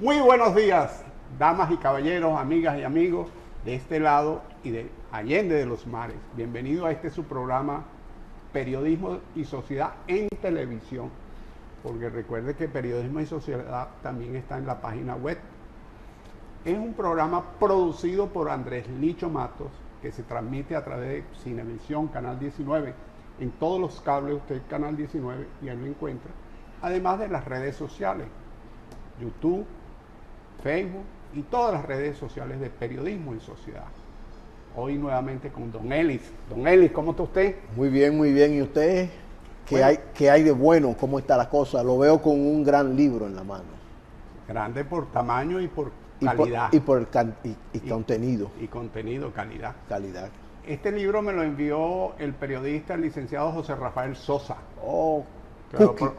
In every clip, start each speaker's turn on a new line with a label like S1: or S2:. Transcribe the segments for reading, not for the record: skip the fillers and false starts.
S1: Muy buenos días, damas y caballeros, amigas y amigos de este lado y de Allende de los Mares. Bienvenido a este su programa Periodismo y Sociedad en Televisión, porque recuerde que Periodismo y Sociedad también está en la página web. Es un programa producido por Andrés Licho Matos, que se transmite a través de Cinevisión, Canal 19. En todos los cables usted Canal 19 y ahí lo encuentra. Además de las redes sociales, YouTube, Facebook y todas las redes sociales de Periodismo y Sociedad. Hoy nuevamente con Don Elis. Don Elis, ¿cómo está usted?
S2: Muy bien, muy bien. ¿Y usted?
S1: Bueno.
S2: ¿Qué hay de bueno? ¿Cómo está la cosa? Lo veo con un gran libro en la mano.
S1: Grande por tamaño y por calidad.
S2: Y contenido.
S1: Y contenido, calidad.
S2: Calidad.
S1: Este libro me lo envió el periodista, el licenciado José Rafael Sosa.
S2: Oh,
S1: Claro,
S2: Cookie,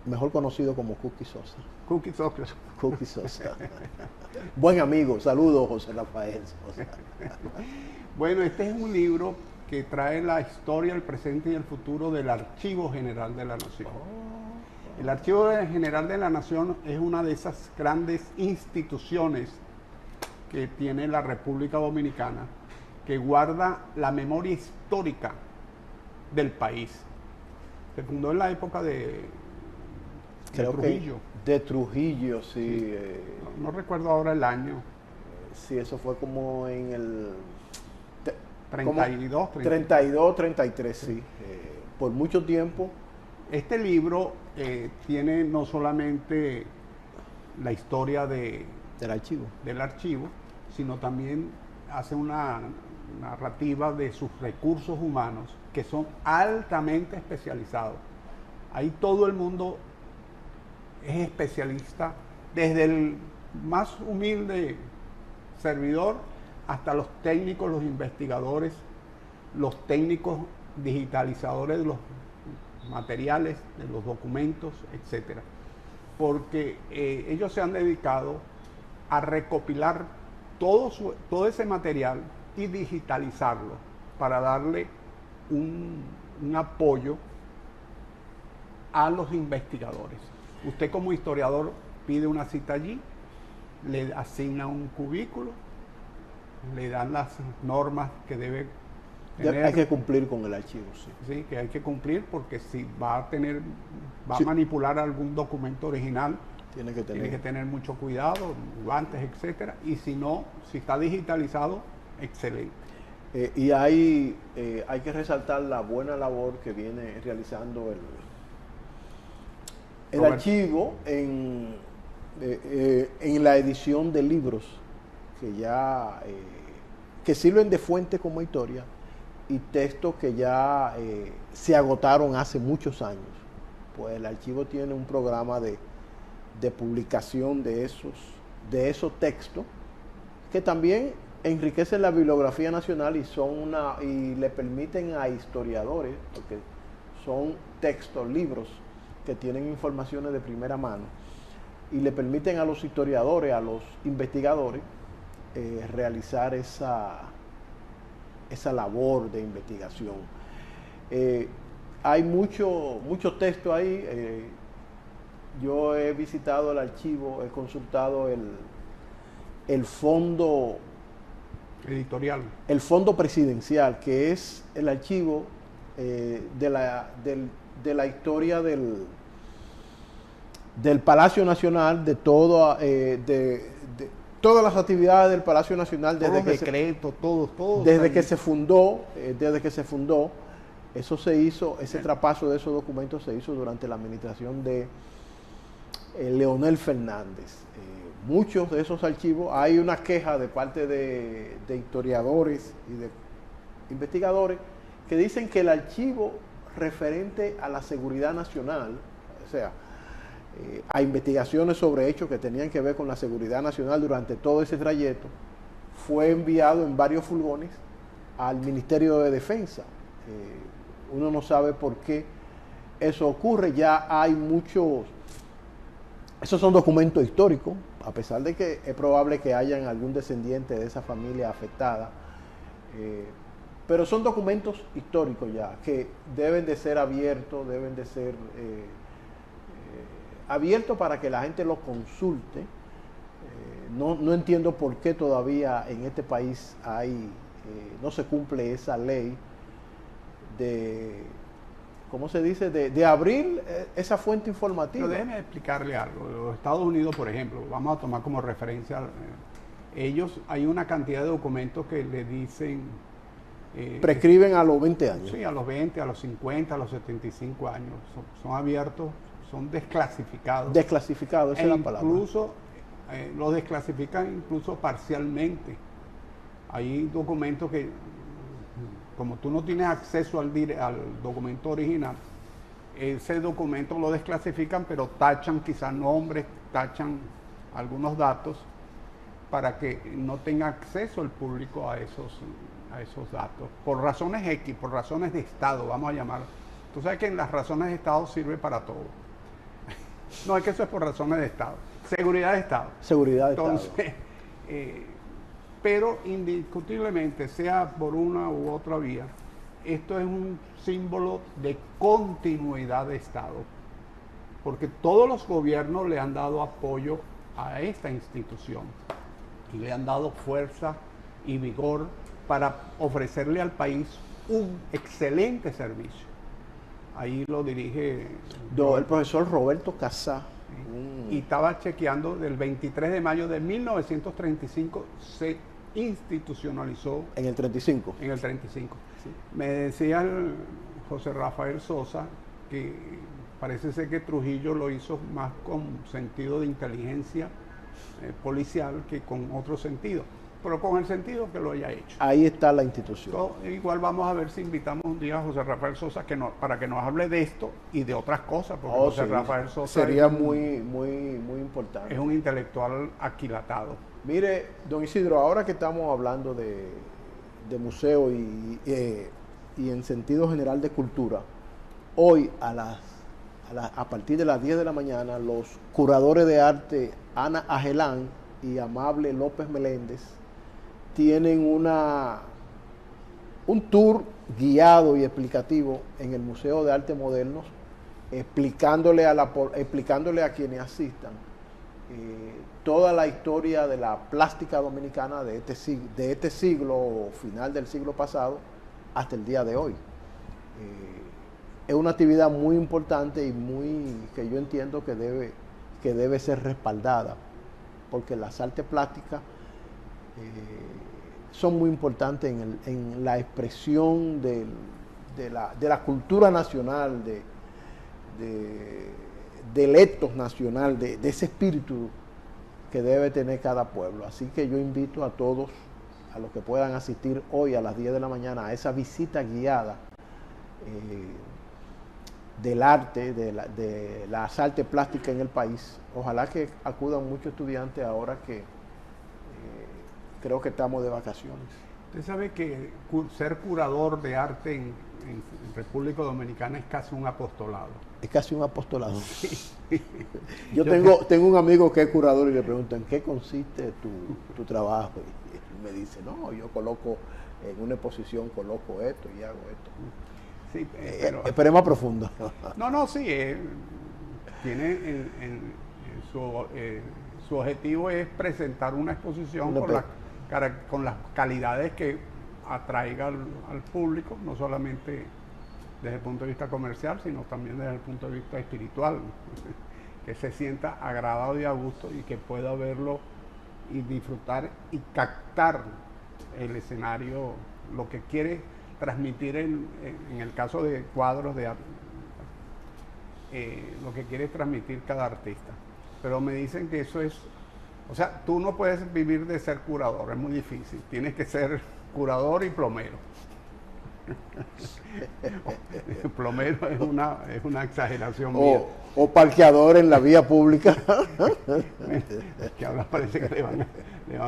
S2: mejor conocido como Cookie Sosa.
S1: Cookie Sosa.
S2: Cookie Sosa. Buen amigo, saludos José Rafael Sosa.
S1: Bueno, este es un libro que trae la historia, el presente y el futuro del Archivo General de la Nación. El Archivo General de la Nación es una de esas grandes instituciones que tiene la República Dominicana, que guarda la memoria histórica del país. Se fundó en la época de Trujillo.
S2: De Trujillo, sí.
S1: No recuerdo ahora el año.
S2: Sí, eso fue como en el
S1: 32,
S2: 33, sí. Por mucho tiempo.
S1: Este libro tiene no solamente la historia del archivo, sino también hace una narrativa de sus recursos humanos que son altamente especializados. Ahí todo el mundo es especialista, desde el más humilde servidor hasta los técnicos, los investigadores, los técnicos digitalizadores de los materiales, de los documentos, etcétera, porque ellos se han dedicado a recopilar todo ese material y digitalizarlo para darle un apoyo a los investigadores. Usted como historiador pide una cita allí, le asigna un cubículo, le dan las normas que debe tener.
S2: Hay que cumplir con el archivo, sí.
S1: Sí, que hay que cumplir, porque si va a
S2: Sí.
S1: manipular algún documento original,
S2: Tiene que
S1: tiene que tener mucho cuidado, guantes, etcétera. Y si no, si está digitalizado, excelente.
S2: Y hay que resaltar la buena labor que viene realizando el archivo en la edición de libros que sirven de fuente como historia y textos que ya se agotaron hace muchos años. Pues el archivo tiene un programa de publicación de esos textos que también enriquecen la bibliografía nacional y le permiten a historiadores, porque son textos, libros que tienen informaciones de primera mano, y le permiten a los historiadores, a los investigadores, realizar esa labor de investigación. Hay mucho texto ahí. Yo he visitado el archivo, he consultado el fondo
S1: Editorial.
S2: El fondo presidencial, que es el archivo de la historia del Palacio Nacional, de todas las actividades del Palacio Nacional desde que se fundó. Eso se hizo, ese traspaso de esos documentos se hizo durante la administración de Leonel Fernández. Muchos de esos archivos, hay una queja de parte de historiadores y de investigadores que dicen que el archivo referente a la seguridad nacional, o sea, a investigaciones sobre hechos que tenían que ver con la seguridad nacional durante todo ese trayecto, fue enviado en varios furgones al Ministerio de Defensa. Uno no sabe por qué eso ocurre. Ya hay muchos, esos son documentos históricos, a pesar de que es probable que hayan algún descendiente de esa familia afectada, pero son documentos históricos ya, que deben de ser abiertos, abiertos para que la gente los consulte No entiendo por qué todavía en este país no se cumple esa ley de, ¿cómo se dice?, de abrir esa fuente informativa.
S1: Pero déjeme explicarle algo. Los Estados Unidos, por ejemplo, vamos a tomar como referencia, ellos, hay una cantidad de documentos que le dicen...
S2: prescriben a los 20 años.
S1: Sí, a los 20, a los 50, a los 75 años. Son abiertos, son desclasificados.
S2: Desclasificados, esa es la palabra.
S1: Incluso los desclasifican incluso parcialmente. Hay documentos que, como tú no tienes acceso al documento original, ese documento lo desclasifican, pero tachan quizás nombres, tachan algunos datos para que no tenga acceso el público a esos datos. Por razones X, por razones de Estado, vamos a llamar. Tú sabes que en las razones de Estado sirve para todo. No, es que eso es por razones de Estado. Seguridad de Estado.
S2: Seguridad de
S1: Entonces,
S2: Estado.
S1: Pero indiscutiblemente, sea por una u otra vía, esto es un símbolo de continuidad de Estado, porque todos los gobiernos le han dado apoyo a esta institución y le han dado fuerza y vigor para ofrecerle al país un excelente servicio. Ahí lo dirige
S2: el profesor Roberto Casá.
S1: Y estaba chequeando, del 23 de mayo de 1935 se institucionalizó.
S2: En el 35.
S1: En el 35. Sí. Me decía el José Rafael Sosa que parece ser que Trujillo lo hizo más con sentido de inteligencia policial que con otro sentido, pero con el sentido que lo haya hecho.
S2: Ahí está la institución.
S1: Igual vamos a ver si invitamos un día a José Rafael Sosa para que nos hable de esto y de otras cosas, porque José Rafael Sosa
S2: sería muy importante.
S1: Es un intelectual aquilatado.
S2: Mire, don Isidro, ahora que estamos hablando de museo y en sentido general de cultura, hoy a partir de las 10 de la mañana, los curadores de arte Ana Agelán y Amable López Meléndez tienen un tour guiado y explicativo en el Museo de Arte Modernos, explicándole a quienes asistan toda la historia de la plástica dominicana de este siglo, final del siglo pasado, hasta el día de hoy. Es una actividad muy importante y que yo entiendo que debe ser respaldada, porque las artes plásticas son muy importantes en la expresión de la cultura nacional, del ethos nacional, de ese espíritu que debe tener cada pueblo. Así que yo invito a todos, a los que puedan asistir hoy a las 10 de la mañana, a esa visita guiada del arte, de las artes plásticas en el país. Ojalá que acudan muchos estudiantes ahora que creo que estamos de vacaciones.
S1: Usted sabe que ser curador de arte en República Dominicana es casi un apostolado.
S2: Es casi un apostolado.
S1: Sí.
S2: Yo tengo un amigo que es curador y le pregunto, ¿en qué consiste tu trabajo? Y él me dice, no, yo coloco en una exposición, coloco esto y hago esto.
S1: Sí, pero
S2: es más profundo.
S1: No, sí, tiene su objetivo es presentar una exposición con las calidades que atraiga al público, no solamente desde el punto de vista comercial, sino también desde el punto de vista espiritual, que se sienta agradado y a gusto y que pueda verlo y disfrutar y captar el escenario, lo que quiere transmitir en el caso de cuadros de arte, lo que quiere transmitir cada artista. Pero me dicen que eso es, o sea, tú no puedes vivir de ser curador, es muy difícil, tienes que ser curador y plomero. Plomero es una exageración mía.
S2: O parqueador en la vía pública.
S1: Que ahora parece que le van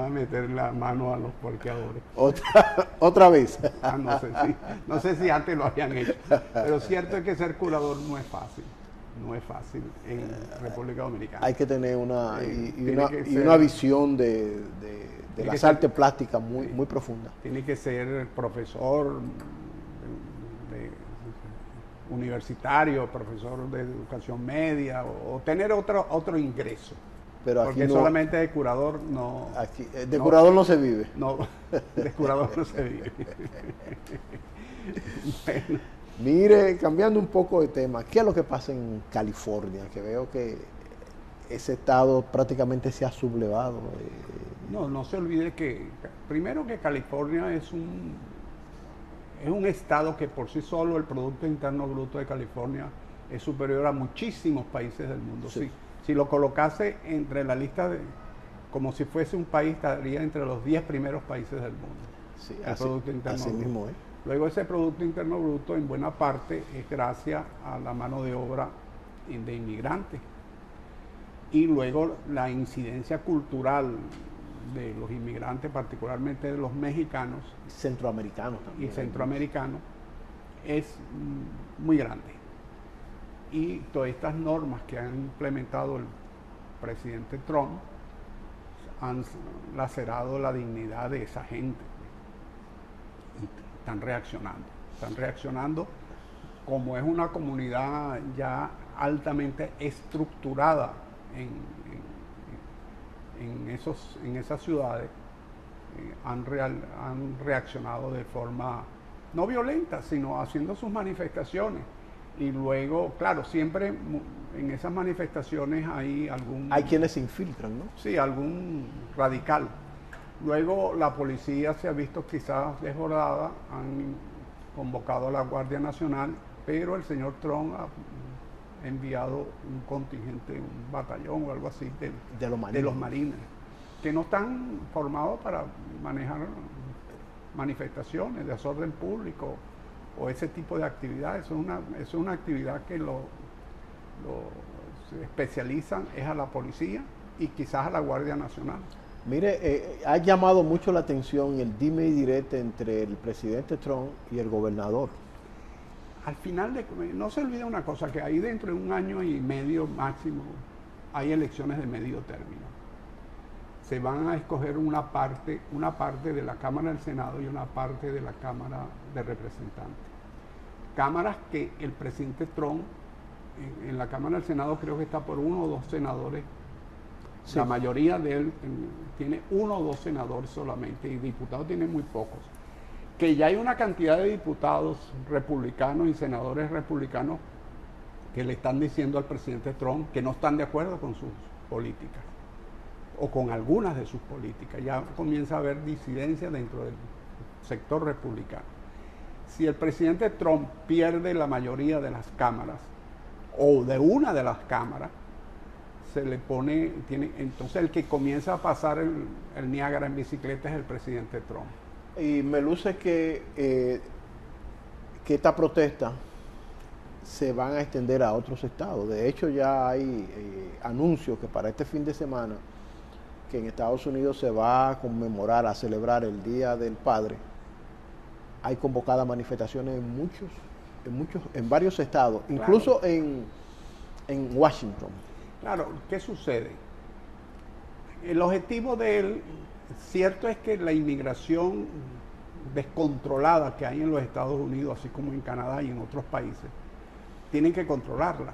S1: a meter la mano a los parqueadores.
S2: Otra vez.
S1: No sé si antes lo habían hecho. Pero cierto es que ser curador no es fácil. No es fácil en República Dominicana.
S2: Hay que tener una visión de las artes plásticas muy profunda.
S1: Tiene que ser profesor universitario, profesor de educación media o tener otro ingreso.
S2: Pero
S1: porque
S2: aquí
S1: solamente de curador no...
S2: Aquí, de curador no se vive.
S1: No, de curador no se vive. Bueno.
S2: Mire, cambiando un poco de tema, ¿qué es lo que pasa en California? Que veo que ese estado prácticamente se ha sublevado.
S1: No se olvide que, primero que California es un estado que por sí solo el Producto Interno Bruto de California es superior a muchísimos países del mundo.
S2: Sí.
S1: Si lo colocase entre la lista como si fuese un país, estaría entre los 10 primeros países del mundo.
S2: Sí,
S1: el Producto Interno
S2: así
S1: Bruto.
S2: mismo,
S1: Luego ese Producto Interno Bruto en buena parte es gracias a la mano de obra de inmigrantes. Y luego la incidencia cultural de los inmigrantes, particularmente de los mexicanos
S2: centroamericanos también.
S1: Y centroamericanos, es muy grande. Y todas estas normas que ha implementado el presidente Trump han lacerado la dignidad de esa gente. Y están reaccionando como es una comunidad ya altamente estructurada en esas ciudades, han reaccionado de forma no violenta, sino haciendo sus manifestaciones. Y luego, claro, siempre en esas manifestaciones hay
S2: quienes se infiltran, ¿no?
S1: Sí, algún radical. Luego la policía se ha visto quizás desbordada, han convocado a la Guardia Nacional, pero el señor Trump ha enviado un contingente, un batallón o algo así de los marines, que no están formados para manejar manifestaciones, desorden público o ese tipo de actividades. Eso es una actividad que se especializan es a la policía y quizás a la Guardia Nacional.
S2: Mire, ha llamado mucho la atención el dime y direte entre el presidente Trump y el gobernador.
S1: Al final, no se olvide una cosa, que ahí dentro de un año y medio máximo hay elecciones de medio término. Se van a escoger una parte de la Cámara del Senado y una parte de la Cámara de Representantes. Cámaras que el presidente Trump, en la Cámara del Senado creo que está por 1 o 2 senadores. Sí. La mayoría de él tiene 1 o 2 senadores solamente y diputados tiene muy pocos. Que ya hay una cantidad de diputados republicanos y senadores republicanos que le están diciendo al presidente Trump que no están de acuerdo con sus políticas o con algunas de sus políticas. Ya comienza a haber disidencia dentro del sector republicano. Si el presidente Trump pierde la mayoría de las cámaras o de una de las cámaras, se le pone, entonces el que comienza a pasar el Niágara en bicicleta es el presidente Trump.
S2: Y me luce que esta protesta se van a extender a otros estados. De hecho, ya hay anuncios que para este fin de semana, que en Estados Unidos se va a conmemorar, a celebrar el Día del Padre, hay convocadas manifestaciones en varios estados, claro. Incluso en Washington.
S1: Claro, ¿qué sucede? El objetivo de él, cierto es que la inmigración descontrolada que hay en los Estados Unidos, así como en Canadá y en otros países, tienen que controlarla.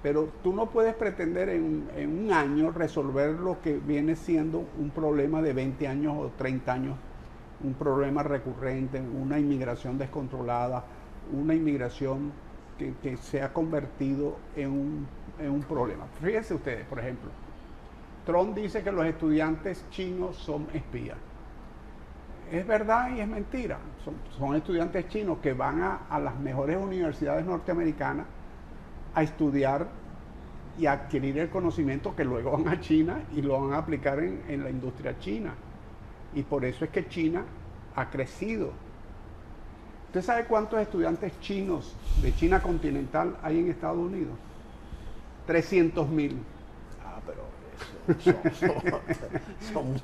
S1: Pero tú no puedes pretender en un año resolver lo que viene siendo un problema de 20 años o 30 años, un problema recurrente, una inmigración descontrolada, una inmigración que se ha convertido en un problema. Fíjense ustedes, por ejemplo, Trump dice que los estudiantes chinos son espías. Es verdad y es mentira. Son estudiantes chinos que van a las mejores universidades norteamericanas a estudiar y a adquirir el conocimiento que luego van a China y lo van a aplicar en la industria china. Y por eso es que China ha crecido. ¿Usted sabe cuántos estudiantes chinos de China continental hay en Estados Unidos? 300,000.
S2: Ah, pero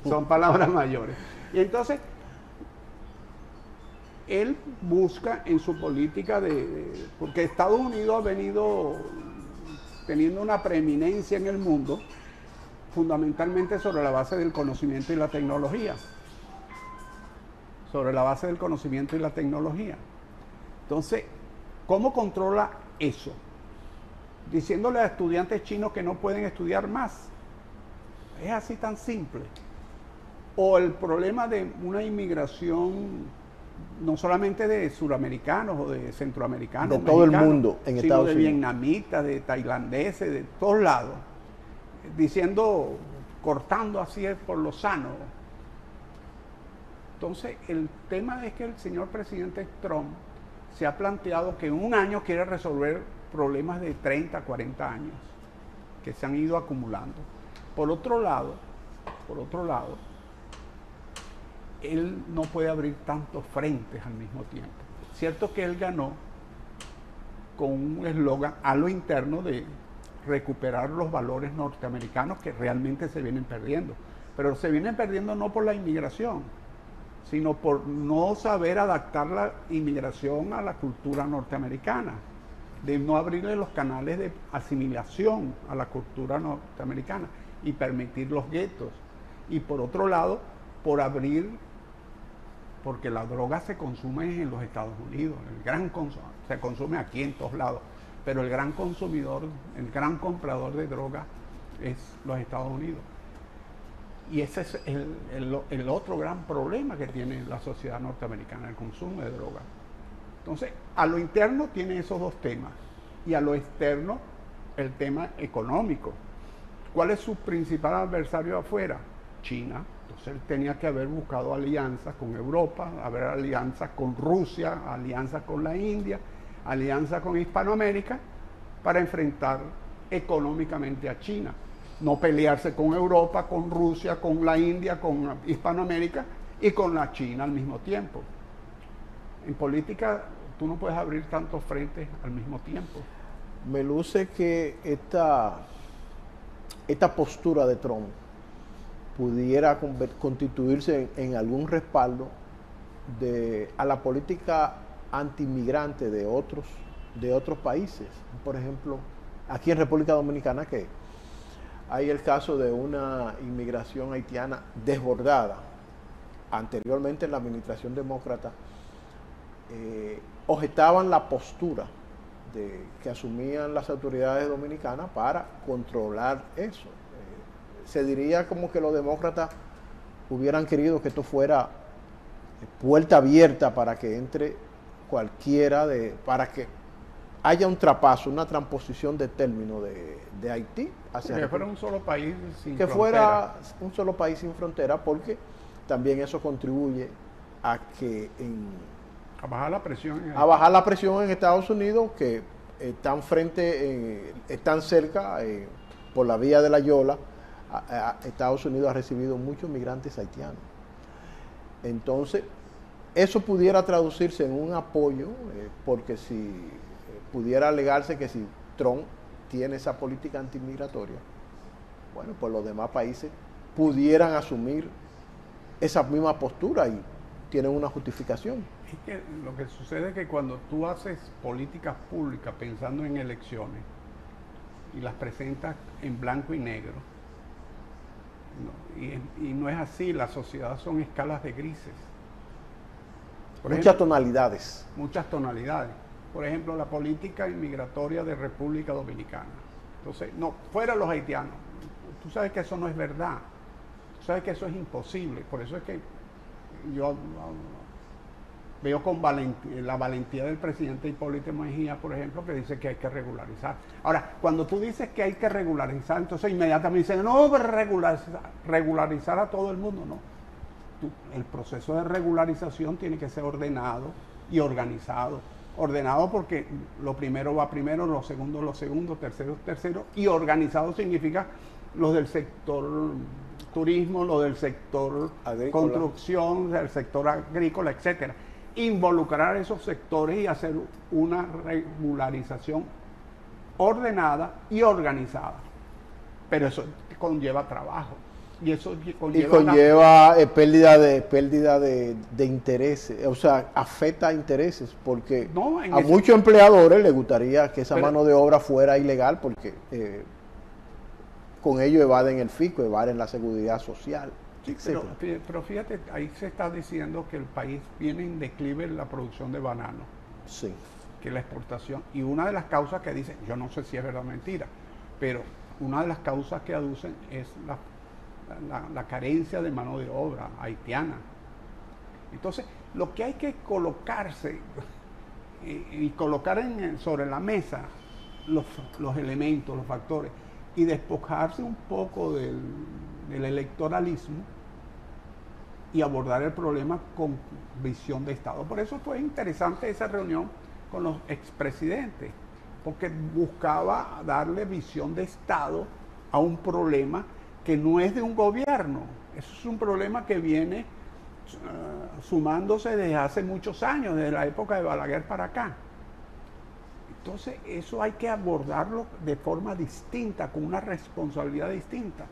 S1: son palabras mayores. Y entonces, él busca en su política porque Estados Unidos ha venido teniendo una preeminencia en el mundo, fundamentalmente sobre la base del conocimiento y la tecnología. Sobre la base del conocimiento y la tecnología. Entonces, ¿cómo controla eso? Diciéndole a estudiantes chinos que no pueden estudiar más. Es así tan simple. O el problema de una inmigración no solamente de suramericanos o de centroamericanos,
S2: de todo el mundo en
S1: sino
S2: Estados
S1: de
S2: Unidos,
S1: vietnamitas, de tailandeses, de todos lados, diciendo, cortando así por lo sano. Entonces, el tema es que el señor presidente Trump se ha planteado que en un año quiere resolver problemas de 30, 40 años que se han ido acumulando. Por otro lado, él no puede abrir tantos frentes al mismo tiempo. Cierto que él ganó con un eslogan a lo interno de recuperar los valores norteamericanos que realmente se vienen perdiendo. Pero se vienen perdiendo no por la inmigración, sino por no saber adaptar la inmigración a la cultura norteamericana, de no abrirle los canales de asimilación a la cultura norteamericana y permitir los guetos. Y por otro lado, por abrir, porque la droga se consume en los Estados Unidos, se consume aquí en todos lados, pero el gran consumidor, el gran comprador de droga es los Estados Unidos. Y ese es el otro gran problema que tiene la sociedad norteamericana, el consumo de droga. Entonces, a lo interno tiene esos dos temas, y a lo externo el tema económico. ¿Cuál es su principal adversario afuera? China. Entonces él tenía que haber buscado alianzas con Europa, haber alianzas con Rusia, alianzas con la India, alianzas con Hispanoamérica para enfrentar económicamente a China. No pelearse con Europa, con Rusia, con la India, con Hispanoamérica y con la China al mismo tiempo. En política tú no puedes abrir tantos frentes al mismo tiempo.
S2: Me luce que esta postura de Trump pudiera constituirse en algún respaldo a la política anti-inmigrante de otros países. Por ejemplo, aquí en República Dominicana, que hay el caso de una inmigración haitiana desbordada. Anteriormente, en la administración demócrata, objetaban la postura que asumían las autoridades dominicanas para controlar eso. Se diría como que los demócratas hubieran querido que esto fuera puerta abierta para que entre cualquiera, para que haya un traspaso, una transposición de término de Haití hacia
S1: que fuera un solo país sin
S2: que
S1: frontera.
S2: Fuera un solo país sin frontera, porque también eso contribuye a que
S1: a bajar la presión
S2: en Estados Unidos, que están cerca por la vía de la Yola. Estados Unidos ha recibido muchos migrantes haitianos. Entonces, eso pudiera traducirse en un apoyo, porque si pudiera alegarse que si Trump tiene esa política antimigratoria, bueno, pues los demás países pudieran asumir esa misma postura y tienen una justificación.
S1: Es que lo que sucede es que cuando tú haces políticas públicas pensando en elecciones y las presentas en blanco y negro, y no es así, la sociedad son escalas de grises.
S2: Muchas tonalidades.
S1: Muchas tonalidades. Por ejemplo, la política inmigratoria de República Dominicana. Entonces, no, fuera los haitianos. Tú sabes que eso no es verdad. Tú sabes que eso es imposible. Por eso es que yo veo con la valentía del presidente Hipólito Mejía, por ejemplo, que dice que hay que regularizar. Ahora, cuando tú dices que hay que regularizar, entonces inmediatamente dicen, no, regularizar a todo el mundo, no. El proceso de regularización tiene que ser ordenado y organizado. Ordenado porque lo primero va primero, lo segundo, tercero, y organizado significa los del sector turismo, lo del sector agrícola, construcción, del sector agrícola, etcétera. Involucrar esos sectores y hacer una regularización ordenada y organizada. Pero eso conlleva trabajo. Y eso conlleva
S2: pérdida de intereses, o sea, afecta a intereses, porque a muchos empleadores les gustaría que esa mano de obra fuera ilegal, porque con ello evaden el fisco, evaden la seguridad social.
S1: Sí, pero fíjate, ahí se está diciendo que el país viene en declive en la producción de banano.
S2: Sí.
S1: Que la exportación. Y una de las causas que dicen, yo no sé si es verdad o mentira, pero una de las causas que aducen es la carencia de mano de obra haitiana. Entonces, lo que hay que colocarse y colocar sobre la mesa los elementos, los factores, y despojarse un poco del electoralismo y abordar el problema con visión de Estado. Por eso fue interesante esa reunión con los expresidentes, porque buscaba darle visión de Estado a un problema que no es de un gobierno. Eso es un problema que viene sumándose desde hace muchos años, desde la época de Balaguer para acá. Entonces, eso hay que abordarlo de forma distinta, con una responsabilidad distinta.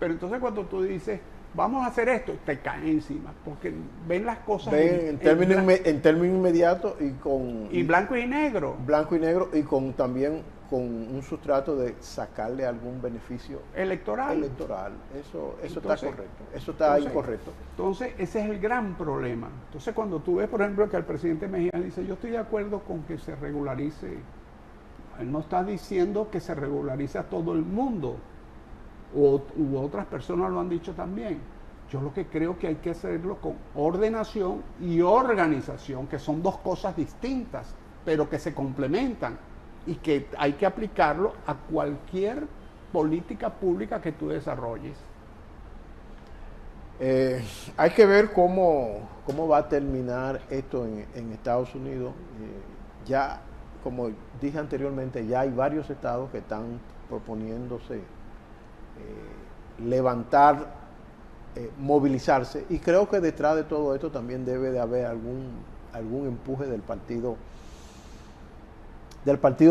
S1: Pero entonces cuando tú dices, vamos a hacer esto, te caen encima, porque ven las cosas
S2: en términos inmediatos y con...
S1: Y blanco y negro.
S2: Blanco y negro y con también con un sustrato de sacarle algún beneficio
S1: electoral.
S2: Eso está correcto. Eso está incorrecto.
S1: Entonces, ese es el gran problema. Entonces, cuando tú ves, por ejemplo, que el presidente Mejía dice, yo estoy de acuerdo con que se regularice, él no está diciendo que se regularice a todo el mundo, u otras personas lo han dicho también. Yo lo que creo que hay que hacerlo con ordenación y organización, que son dos cosas distintas, pero que se complementan y que hay que aplicarlo a cualquier política pública que tú desarrolles.
S2: Hay que ver cómo va a terminar esto en Estados Unidos. Ya, como dije anteriormente, ya hay varios estados que están proponiéndose levantar, movilizarse, y creo que detrás de todo esto también debe de haber algún empuje del Partido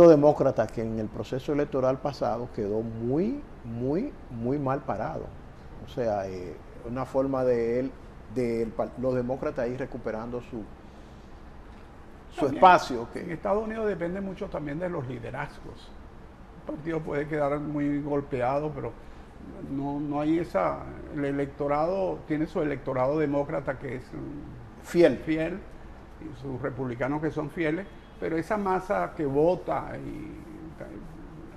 S2: Demócrata, que en el proceso electoral pasado quedó muy mal parado. O sea, una forma de los demócratas ir recuperando su espacio.
S1: En Estados Unidos depende mucho también de los liderazgos. Un partido puede quedar muy golpeado, pero no hay el electorado tiene su electorado demócrata que es fiel, y sus republicanos que son fieles, pero esa masa que vota,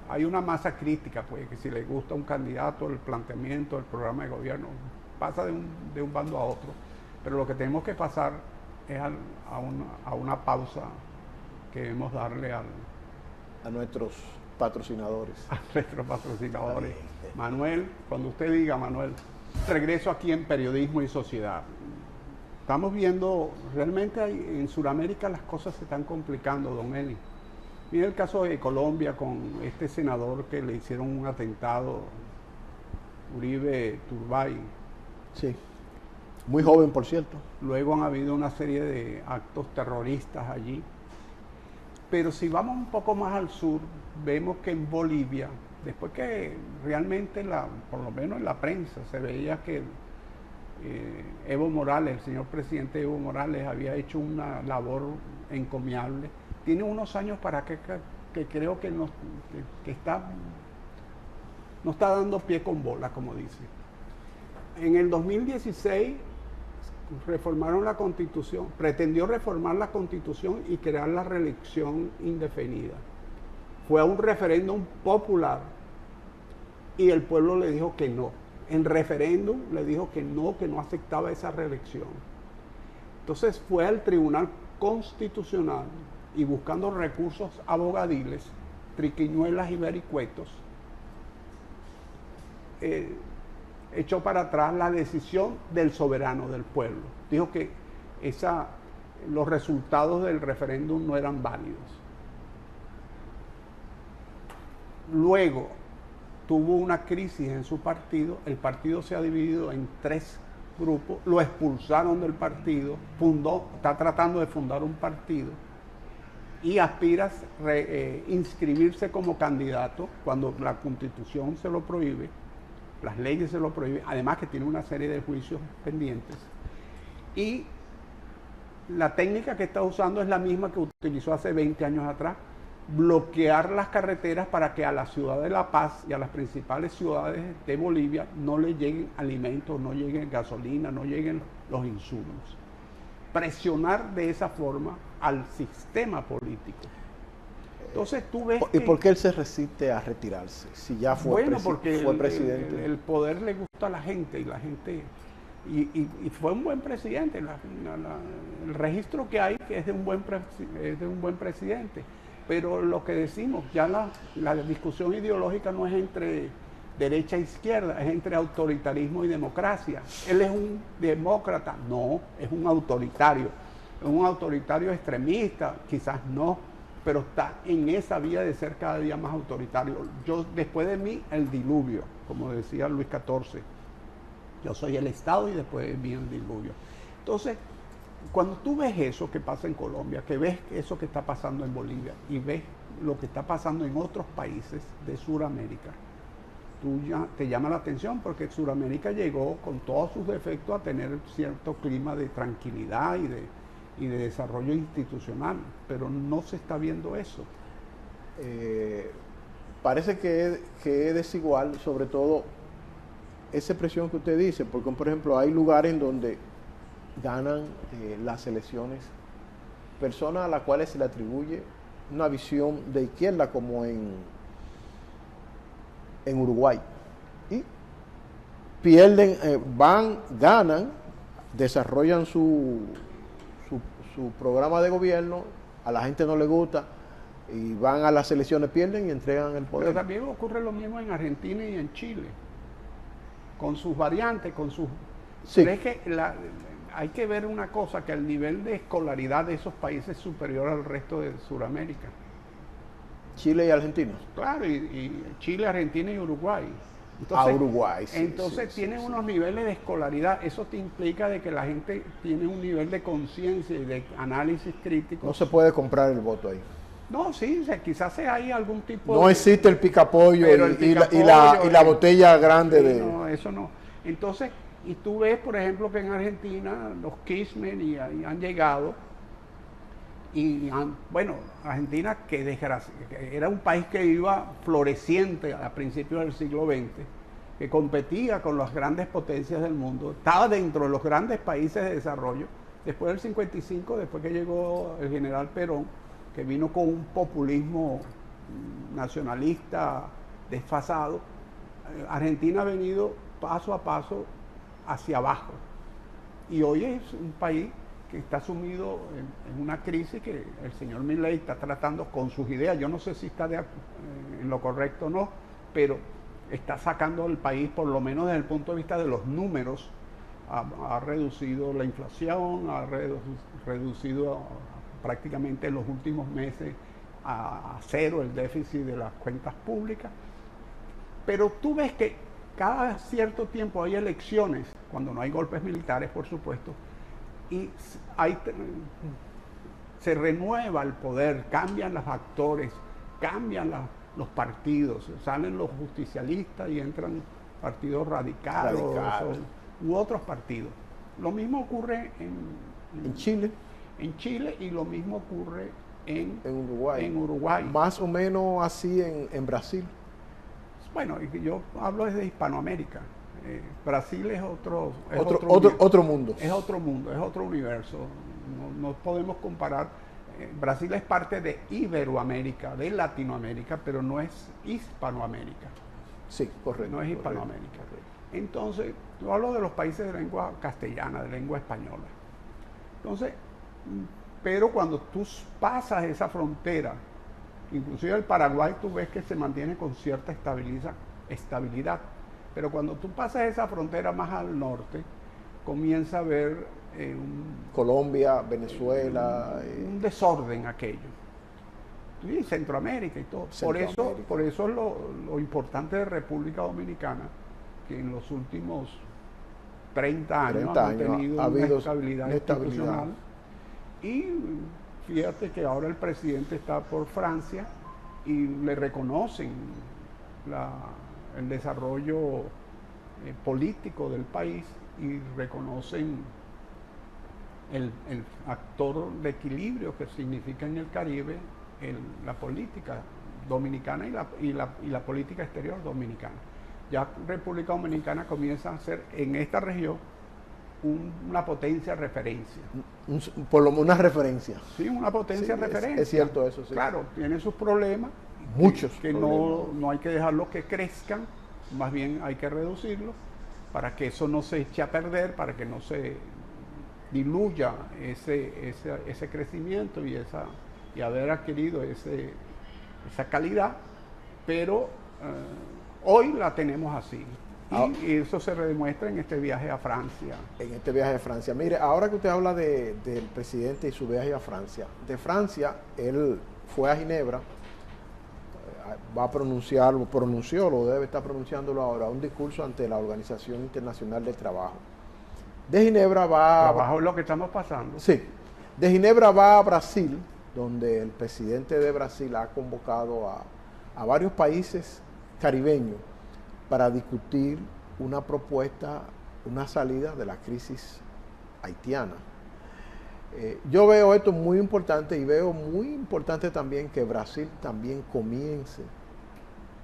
S1: hay una masa crítica, pues, que si le gusta un candidato, el planteamiento, el programa de gobierno, pasa de un bando a otro. Pero lo que tenemos que pasar es a una pausa que debemos darle a
S2: nuestros patrocinadores.
S1: A nuestros patrocinadores. Manuel, cuando usted diga, Manuel, regreso aquí en Periodismo y Sociedad. Estamos viendo, realmente en Sudamérica las cosas se están complicando, don Eli. Mira el caso de Colombia con este senador que le hicieron un atentado, Uribe Turbay.
S2: Sí, muy joven, por cierto.
S1: Luego han habido una serie de actos terroristas allí. Pero si vamos un poco más al sur, vemos que en Bolivia, después que realmente, por lo menos en la prensa, se veía que Evo Morales, el señor presidente Evo Morales, había hecho una labor encomiable. Tiene unos años para acá que creo que no está dando pie con bola, como dice. En el 2016 reformaron la Constitución, pretendió reformar la Constitución y crear la reelección indefinida. Fue a un referéndum popular y el pueblo le dijo que no. En referéndum le dijo que no aceptaba esa reelección. Entonces fue al Tribunal Constitucional y, buscando recursos abogadiles, triquiñuelas y vericuetos, echó para atrás la decisión del soberano, del pueblo. Dijo que los resultados del referéndum no eran válidos. Luego tuvo una crisis en su partido, el partido se ha dividido en 3 grupos, lo expulsaron del partido, está tratando de fundar un partido y aspira a inscribirse como candidato cuando la Constitución se lo prohíbe, las leyes se lo prohíben, además que tiene una serie de juicios pendientes. Y la técnica que está usando es la misma que utilizó hace 20 años atrás: bloquear las carreteras para que a la ciudad de La Paz y a las principales ciudades de Bolivia no le lleguen alimentos, no lleguen gasolina, no lleguen los insumos. Presionar de esa forma al sistema político. Entonces tú ves
S2: ¿Y por qué él se resiste a retirarse? Si ya fue,
S1: porque
S2: fue presidente.
S1: el poder le gusta a la gente y la gente... Y fue un buen presidente. El registro que hay que es de un buen presidente. Pero lo que decimos, ya la discusión ideológica no es entre derecha e izquierda, es entre autoritarismo y democracia. Él es un demócrata, no, es un autoritario extremista, quizás no, pero está en esa vía de ser cada día más autoritario. Después de mí, el diluvio, como decía Luis XIV. Yo soy el Estado y después de mí el diluvio. Entonces, cuando tú ves eso que pasa en Colombia, que ves eso que está pasando en Bolivia y ves lo que está pasando en otros países de Sudamérica, te llama la atención porque Sudamérica llegó con todos sus defectos a tener cierto clima de tranquilidad y de desarrollo institucional, pero no se está viendo eso.
S2: Parece que es desigual, sobre todo esa expresión que usted dice, porque por ejemplo hay lugares en donde ganan las elecciones personas a las cuales se le atribuye una visión de izquierda, como en Uruguay, y pierden, ganan, desarrollan su programa de gobierno, a la gente no le gusta y van a las elecciones, pierden y entregan el poder.
S1: Pero también ocurre lo mismo en Argentina y en Chile, con sus variantes, con sus...
S2: Sí.
S1: Pero es que hay que ver una cosa, que el nivel de escolaridad de esos países es superior al resto de Sudamérica.
S2: Chile y Argentina.
S1: Claro, y Chile, Argentina y Uruguay. Entonces,
S2: Uruguay, sí.
S1: Entonces tienen unos niveles de escolaridad. Eso te implica de que la gente tiene un nivel de conciencia y de análisis crítico.
S2: No se puede comprar el voto ahí.
S1: No, sí, quizás hay algún tipo
S2: no existe el picapollo y la botella grande de...
S1: No, eso no. Entonces, y tú ves, por ejemplo, que en Argentina los Kirchner han llegado bueno, Argentina, que era un país que iba floreciente a principios del siglo XX, que competía con las grandes potencias del mundo, estaba dentro de los grandes países de desarrollo. Después del 55, después que llegó el general Perón, que vino con un populismo nacionalista desfasado, Argentina ha venido paso a paso hacia abajo. Y hoy es un país que está sumido en una crisis que el señor Milei está tratando con sus ideas. Yo no sé si está en lo correcto o no, pero está sacando al país, por lo menos desde el punto de vista de los números, ha reducido la inflación, ha reducido prácticamente en los últimos meses a cero el déficit de las cuentas públicas. Pero tú ves que cada cierto tiempo hay elecciones, cuando no hay golpes militares, por supuesto, y se renueva el poder, cambian los actores, cambian los partidos, salen los justicialistas y entran partidos radicales u otros partidos. Lo mismo ocurre
S2: en Chile.
S1: En Chile, y lo mismo ocurre en
S2: Uruguay. Más o menos así en Brasil.
S1: Bueno, yo hablo desde Hispanoamérica. Brasil es otro
S2: mundo.
S1: Es otro mundo, es otro universo. No podemos comparar. Brasil es parte de Iberoamérica, de Latinoamérica, pero no es Hispanoamérica.
S2: Sí, correcto.
S1: No es Hispanoamérica. Correcto. Entonces, yo hablo de los países de lengua castellana, de lengua española. Entonces, pero cuando tú pasas esa frontera, inclusive el Paraguay, tú ves que se mantiene con cierta estabilidad. Pero cuando tú pasas esa frontera más al norte, comienza a haber
S2: Colombia, Venezuela,
S1: un desorden aquello. Y Centroamérica y todo. Por eso es lo importante de República Dominicana, que en los últimos 30 años ha tenido una estabilidad institucional. Y fíjate que ahora el presidente está por Francia y le reconocen el desarrollo político del país y reconocen el factor de equilibrio que significa en el Caribe la política dominicana y la política exterior dominicana. Ya República Dominicana comienza a ser en esta región una potencia referencia.
S2: Por lo menos una referencia.
S1: Sí, una potencia referencia.
S2: Es cierto eso, sí.
S1: Claro, tiene sus problemas.
S2: Muchos
S1: que
S2: problemas.
S1: no hay que dejarlos que crezcan, más bien hay que reducirlos para que eso no se eche a perder, para que no se diluya ese crecimiento y haber adquirido esa calidad, pero hoy la tenemos así. Y eso se demuestra en este viaje a Francia.
S2: En este viaje a Francia. Mire, ahora que usted habla del presidente y su viaje a Francia, de Francia él fue a Ginebra, va a pronunció, lo debe estar pronunciándolo ahora, un discurso ante la Organización Internacional del Trabajo. De Ginebra va...
S1: Trabajo es lo que estamos pasando.
S2: Sí. De Ginebra va a Brasil, donde el presidente de Brasil ha convocado a varios países caribeños para discutir una propuesta, una salida de la crisis haitiana. Yo veo esto muy importante y veo muy importante también que Brasil también comience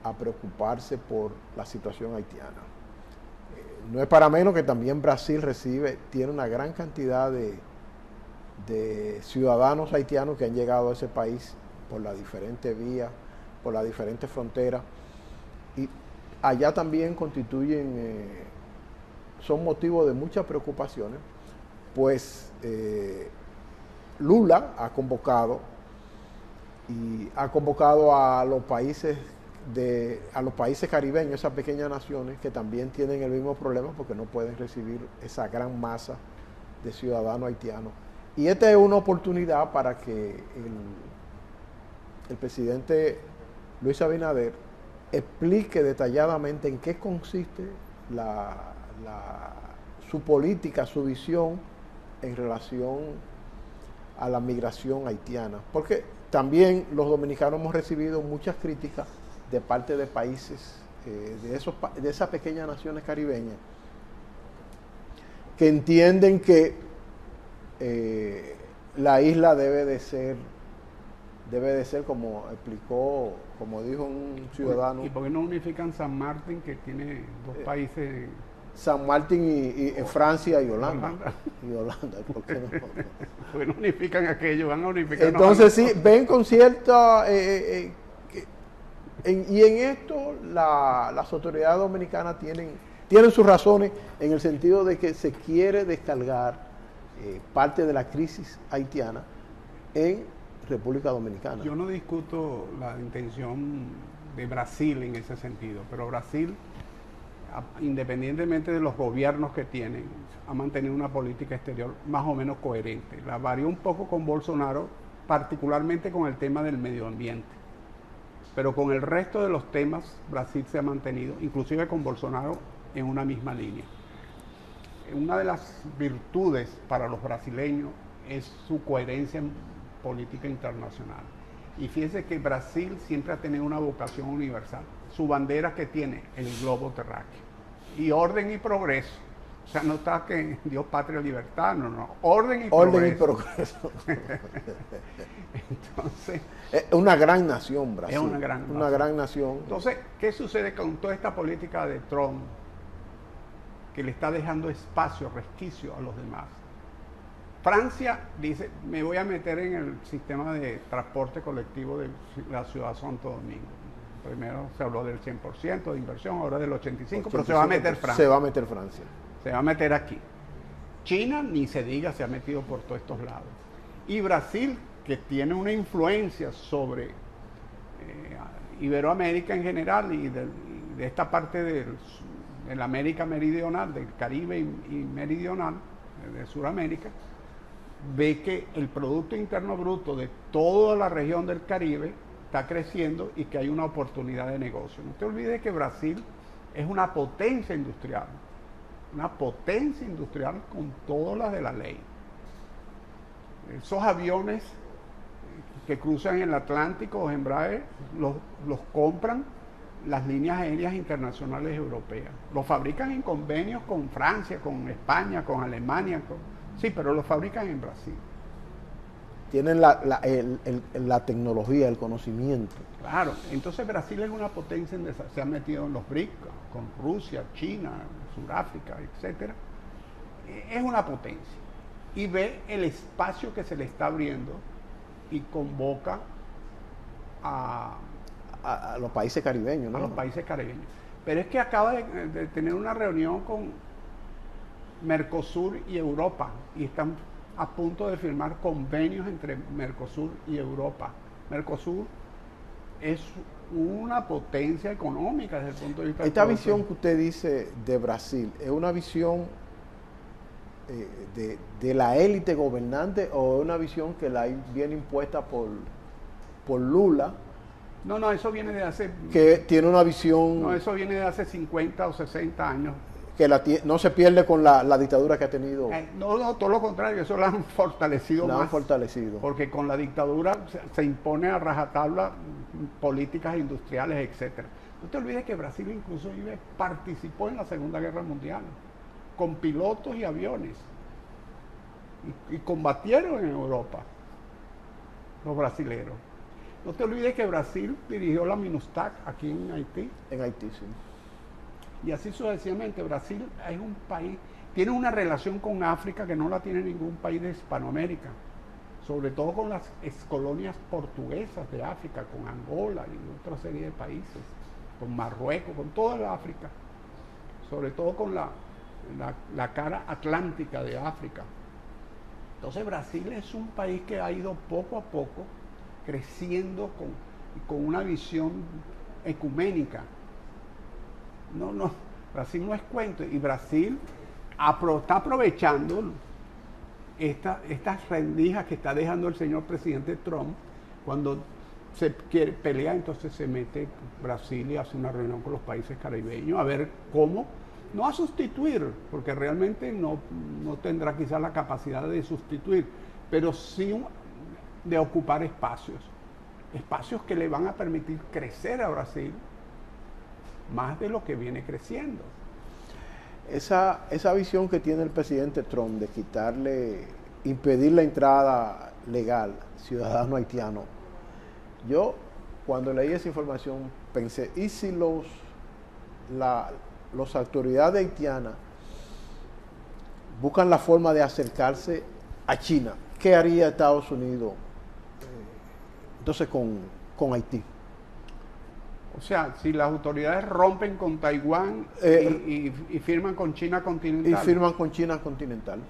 S2: a preocuparse por la situación haitiana. No es para menos que también Brasil tiene una gran cantidad de ciudadanos haitianos que han llegado a ese país por las diferentes vías, por las diferentes fronteras, y allá también son motivo de muchas preocupaciones, pues Lula ha convocado a los países caribeños, esas pequeñas naciones que también tienen el mismo problema porque no pueden recibir esa gran masa de ciudadanos haitianos. Y esta es una oportunidad para que el presidente Luis Abinader explique detalladamente en qué consiste su política, su visión en relación a la migración haitiana, porque también los dominicanos hemos recibido muchas críticas de parte de países, de esas pequeñas naciones caribeñas, que entienden que la isla debe de ser como explicó, como dijo un ciudadano.
S1: ¿Y por qué no unifican San Martín, que tiene dos países?
S2: San Martín y Francia y Holanda. Y Holanda, ¿por qué no?
S1: Pues no unifican aquello, van a unificar.
S2: Entonces sí, ven con cierta... y en esto las autoridades dominicanas tienen sus razones en el sentido de que se quiere descargar parte de la crisis haitiana en República Dominicana.
S1: Yo no discuto la intención de Brasil en ese sentido, pero Brasil, independientemente de los gobiernos que tienen, ha mantenido una política exterior más o menos coherente. La varió un poco con Bolsonaro, particularmente con el tema del medio ambiente, pero con el resto de los temas Brasil se ha mantenido, inclusive con Bolsonaro, en una misma línea. Una de las virtudes para los brasileños es su coherencia en política internacional. Y fíjense que Brasil siempre ha tenido una vocación universal. Su bandera que tiene, el globo terráqueo. Y orden y progreso. O sea, no está que Dios, patria, libertad, no. Orden y progreso. Entonces...
S2: es una gran nación, Brasil.
S1: Es una
S2: gran nación.
S1: Entonces, ¿qué sucede con toda esta política de Trump? Que le está dejando espacio, resquicio a los demás. Francia dice, me voy a meter en el sistema de transporte colectivo de la ciudad de Santo Domingo. Primero se habló del 100% de inversión, ahora del 85%, pero se va a meter Francia.
S2: Se va a meter Francia.
S1: Se va a meter aquí. China, ni se diga, se ha metido por todos estos lados. Y Brasil, que tiene una influencia sobre Iberoamérica en general y de esta parte de la América meridional, del Caribe y meridional, de Sudamérica, ve que el Producto Interno Bruto de toda la región del Caribe está creciendo y que hay una oportunidad de negocio. No te olvides que Brasil es una potencia industrial con todas las de la ley. Esos aviones que cruzan el Atlántico, los Embraer, los compran las líneas aéreas internacionales europeas. Los fabrican en convenios con Francia, con España, con Alemania, sí, pero los fabrican en Brasil.
S2: Tienen la tecnología, el conocimiento.
S1: Claro, entonces Brasil es una potencia, se ha metido en los BRICS, con Rusia, China, Sudáfrica, etcétera. es una potencia y ve el espacio que se le está abriendo y convoca a
S2: los países caribeños, ¿no?
S1: A los países caribeños. Pero es que acaba de tener una reunión con Mercosur y Europa y están a punto de firmar convenios entre Mercosur y Europa. Mercosur es una potencia económica desde el punto de vista
S2: Esta visión que usted dice de Brasil, ¿es una visión de la élite gobernante o es una visión que viene impuesta por Lula?
S1: No, eso viene de hace...
S2: Que tiene una visión...
S1: No, eso viene de hace 50 o 60 años.
S2: Que no se pierde con la dictadura que ha tenido.
S1: No, todo lo contrario, eso lo han fortalecido más.
S2: La han fortalecido.
S1: Porque con la dictadura se impone a rajatabla políticas industriales, etcétera. No te olvides que Brasil incluso participó en la Segunda Guerra Mundial, con pilotos y aviones. Y combatieron en Europa, los brasileros. No te olvides que Brasil dirigió la MINUSTAH aquí en Haití.
S2: En Haití, sí.
S1: Y así sucesivamente. Brasil es un país, tiene una relación con África que no la tiene ningún país de Hispanoamérica, sobre todo con las excolonias portuguesas de África, con Angola y otra serie de países, con Marruecos, con toda la África, sobre todo con la cara atlántica de África. Entonces Brasil es un país que ha ido poco a poco creciendo con una visión ecuménica. No, Brasil no es cuento. Y Brasil está aprovechando estas rendijas que está dejando el señor presidente Trump. Cuando se quiere pelear, entonces se mete Brasil y hace una reunión con los países caribeños a ver cómo, no a sustituir, porque realmente no tendrá quizás la capacidad de sustituir, pero sí de ocupar espacios que le van a permitir crecer a Brasil más de lo que viene creciendo.
S2: Esa visión que tiene el presidente Trump de impedir la entrada legal ciudadano haitiano, yo cuando leí esa información pensé, ¿y si las autoridades haitianas buscan la forma de acercarse a China? ¿Qué haría Estados Unidos entonces con Haití?
S1: O sea, si las autoridades rompen con Taiwán y firman con China continental.
S2: Y firman con China continental.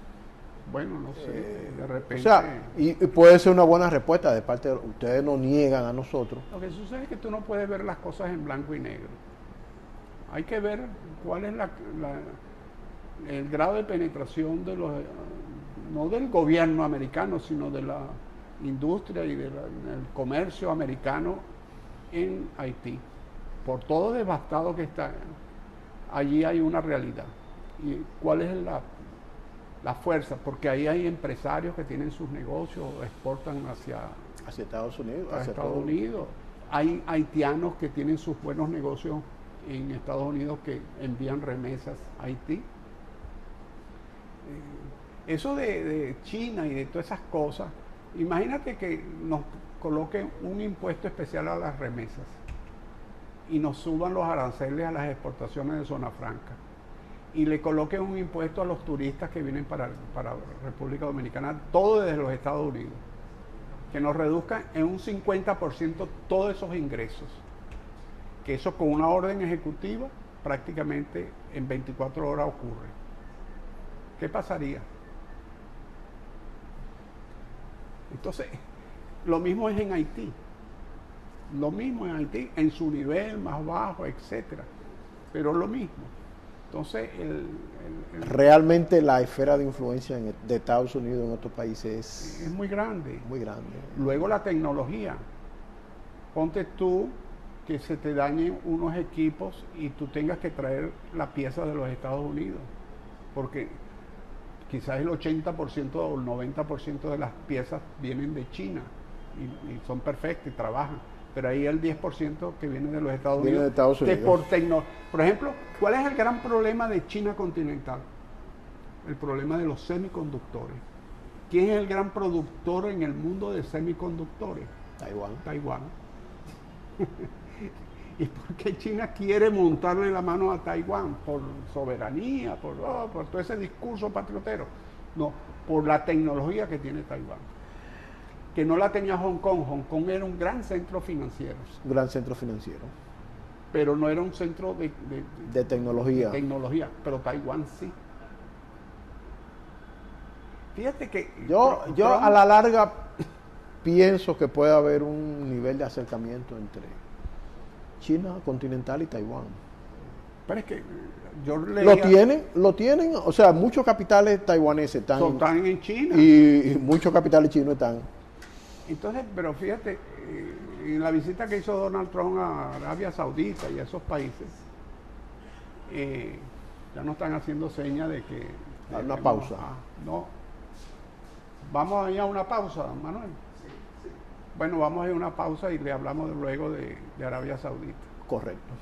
S1: Bueno, no sé, de repente...
S2: O sea, y puede ser una buena respuesta de parte de ustedes, nos niegan a nosotros.
S1: Lo que sucede es que tú no puedes ver las cosas en blanco y negro. Hay que ver cuál es el grado de penetración de no del gobierno americano, sino de la industria y del comercio americano en Haití. Por todo devastado que está, allí hay una realidad. ¿Y cuál es la fuerza? Porque ahí hay empresarios que tienen sus negocios, exportan hacia
S2: Estados Unidos.
S1: Hacia Estados Unidos. Hay haitianos que tienen sus buenos negocios en Estados Unidos que envían remesas a Haití. Eso de China y de todas esas cosas, imagínate que nos coloquen un impuesto especial a las remesas y nos suban los aranceles a las exportaciones de zona franca y le coloquen un impuesto a los turistas que vienen para República Dominicana, todo desde los Estados Unidos, que nos reduzcan en un 50% todos esos ingresos, que eso con una orden ejecutiva prácticamente en 24 horas ocurre. ¿Qué pasaría? Entonces, lo mismo es en Haití. Lo mismo en Haití, en su nivel más bajo, etcétera. Pero lo mismo. Entonces,
S2: realmente la esfera de influencia de Estados Unidos en otros países
S1: es muy grande.
S2: Muy grande.
S1: Luego la tecnología. Ponte tú que se te dañen unos equipos y tú tengas que traer la pieza de los Estados Unidos. Porque quizás el 80% o el 90% de las piezas vienen de China y son perfectas y trabajan. Pero ahí el 10% que viene de los Estados Unidos.
S2: De Estados Unidos.
S1: Por ejemplo, ¿cuál es el gran problema de China continental? El problema de los semiconductores. ¿Quién es el gran productor en el mundo de semiconductores?
S2: Taiwán.
S1: Taiwán. ¿Y por qué China quiere montarle la mano a Taiwán? Por soberanía, por todo ese discurso patriotero. No, por la tecnología que tiene Taiwán. Que no la tenía Hong Kong. Hong Kong era un gran centro financiero.
S2: Un gran centro financiero.
S1: Pero no era un centro
S2: de tecnología.
S1: Pero Taiwán sí. Fíjate que
S2: yo a la larga pienso que puede haber un nivel de acercamiento entre China continental y Taiwán.
S1: Pero es que yo leía...
S2: Lo tienen, o sea, muchos capitales taiwaneses
S1: están en China.
S2: Y muchos capitales chinos están.
S1: Entonces, pero fíjate, en la visita que hizo Donald Trump a Arabia Saudita y a esos países, ya no están haciendo señas de que...
S2: Una pausa.
S1: No. Vamos a ir a una pausa, Manuel. Sí. Bueno, vamos a ir a una pausa y le hablamos luego de Arabia Saudita.
S2: Correcto.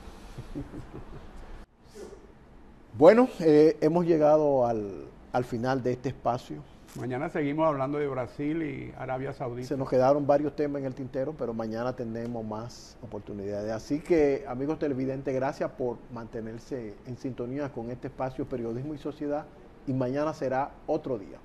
S2: Bueno, hemos llegado al final de este espacio.
S1: Mañana seguimos hablando de Brasil y Arabia Saudita.
S2: Se nos quedaron varios temas en el tintero, pero mañana tendremos más oportunidades. Así que, amigos televidentes, gracias por mantenerse en sintonía con este espacio Periodismo y Sociedad, y mañana será otro día.